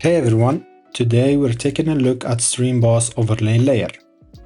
Hey everyone, today we're taking a look at Sprite Boss overlay layer.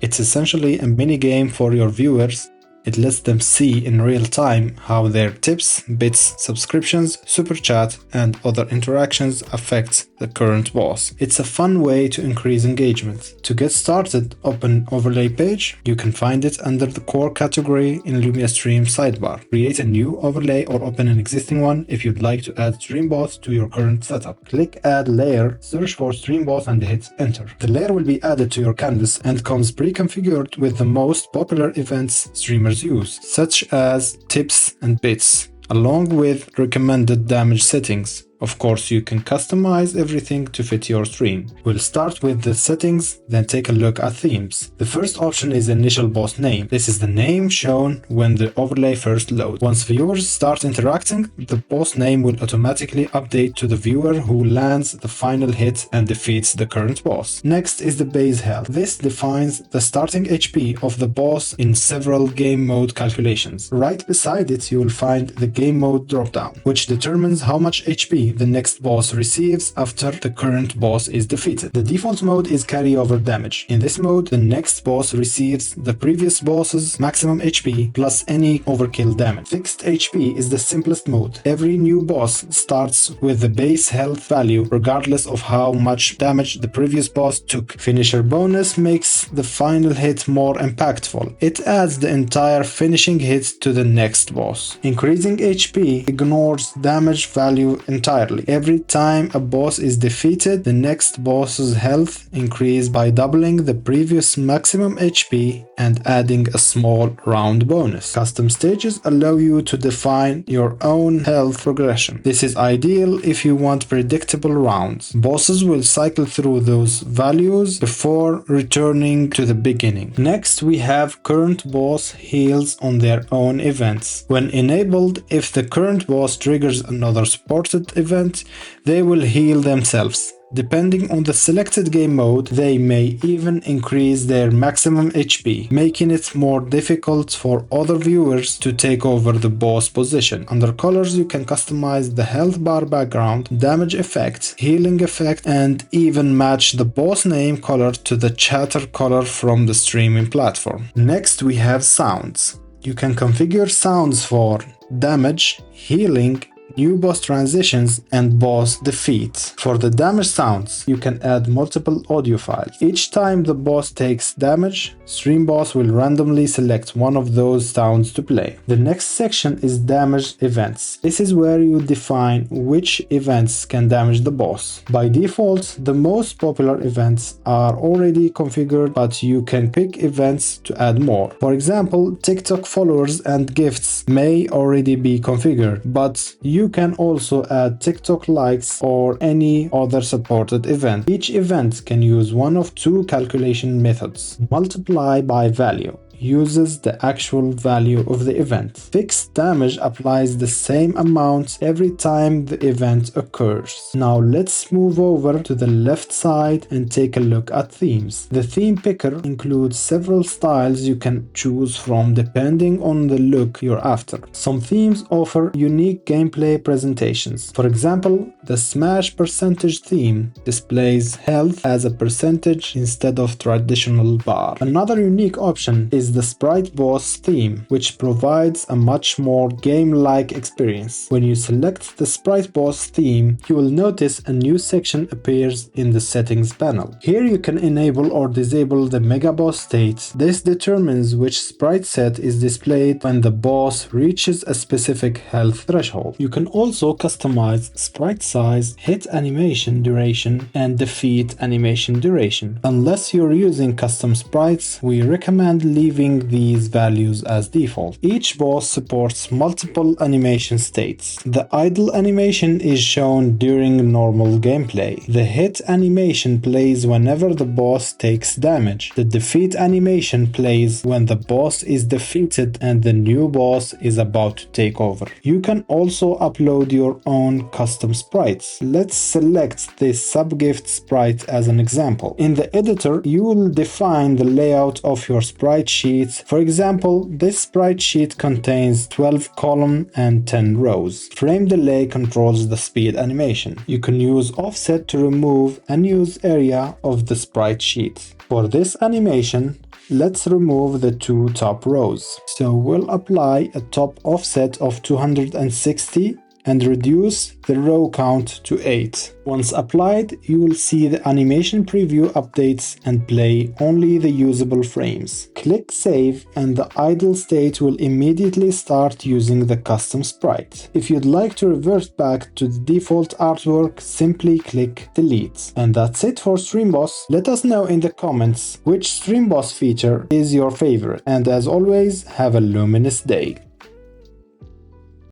It's essentially a mini game for your viewers. It lets them see in real time how their tips, bits, subscriptions, super chat, and other interactions affect the current boss. It's a fun way to increase engagement. To get started, open overlay page. You can find it under the core category in Lumiastream sidebar. Create a new overlay or open an existing one if you'd like to add Sprite Boss to your current setup. Click add layer, search for Sprite Boss and hit enter. The layer will be added to your canvas and comes pre-configured with the most popular events streamers use, such as tips and bits, along with recommended damage settings. Of course, you can customize everything to fit your stream. We'll start with the settings, then take a look at themes. The first option is initial boss name. This is the name shown when the overlay first loads. Once viewers start interacting, the boss name will automatically update to the viewer who lands the final hit and defeats the current boss. Next is the base health. This defines the starting HP of the boss in several game mode calculations. Right beside it, you will find the game mode dropdown, which determines how much HP the next boss receives after the current boss is defeated. The default mode is carryover damage. In this mode, the next boss receives the previous boss's maximum HP plus any overkill damage. Fixed HP is the simplest mode. Every new boss starts with the base health value regardless of how much damage the previous boss took. Finisher bonus makes the final hit more impactful. It adds the entire finishing hit to the next boss. Increasing HP ignores damage value entirely. Every time a boss is defeated, the next boss's health increases by doubling the previous maximum HP and adding a small round bonus. Custom stages allow you to define your own health progression. This is ideal if you want predictable rounds. Bosses will cycle through those values before returning to the beginning. Next, we have current boss heals on their own events. When enabled, if the current boss triggers another supported event, they will heal themselves. Depending on the selected game mode, they may even increase their maximum HP, making it more difficult for other viewers to take over the boss position. Under colors, you can customize the health bar background, damage effect, healing effect, and even match the boss name color to the chatter color from the streaming platform. Next, we have sounds. You can configure sounds for damage, healing, new boss transitions, and boss defeat. For the damage sounds, you can add multiple audio files. Each time the boss takes damage, Sprite Boss will randomly select one of those sounds to play. The next section is damage events. This is where you define which events can damage the boss. By default, the most popular events are already configured, but you can pick events to add more. For example, TikTok followers and gifts may already be configured, but you can also add TikTok likes or any other supported event. Each event can use one of two calculation methods. Multiply by value uses the actual value of the event. Fixed damage applies the same amount every time the event occurs. Now let's move over to the left side and take a look at themes. The theme picker includes several styles you can choose from depending on the look you're after. Some themes offer unique gameplay presentations. For example, the Smash percentage theme displays health as a percentage instead of traditional bar. Another unique option is the Sprite Boss theme, which provides a much more game-like experience. When you select the Sprite Boss theme, you will notice a new section appears in the settings panel. Here you can enable or disable the Mega Boss state. This determines which sprite set is displayed when the boss reaches a specific health threshold. You can also customize sprite size, hit animation duration, and defeat animation duration. Unless you're using custom sprites, we recommend leaving these values as default. Each boss supports multiple animation states. The idle animation is shown during normal gameplay. The hit animation plays whenever the boss takes damage. The defeat animation plays when the boss is defeated and the new boss is about to take over. You can also upload your own custom sprites. Let's select this subgift sprite as an example. In the editor, you will define the layout of your sprite sheet sheets. For example, this sprite sheet contains 12 columns and 10 rows. Frame delay controls the speed animation. You can use offset to remove unused area of the sprite sheet. For this animation, let's remove the two top rows. So we'll apply a top offset of 260 and reduce the row count to 8. Once applied, you will see the animation preview updates and play only the usable frames. Click save and the idle state will immediately start using the custom sprite. If you'd like to revert back to the default artwork, simply click delete. And that's it for Stream Boss. Let us know in the comments which Stream Boss feature is your favorite. And as always, have a luminous day.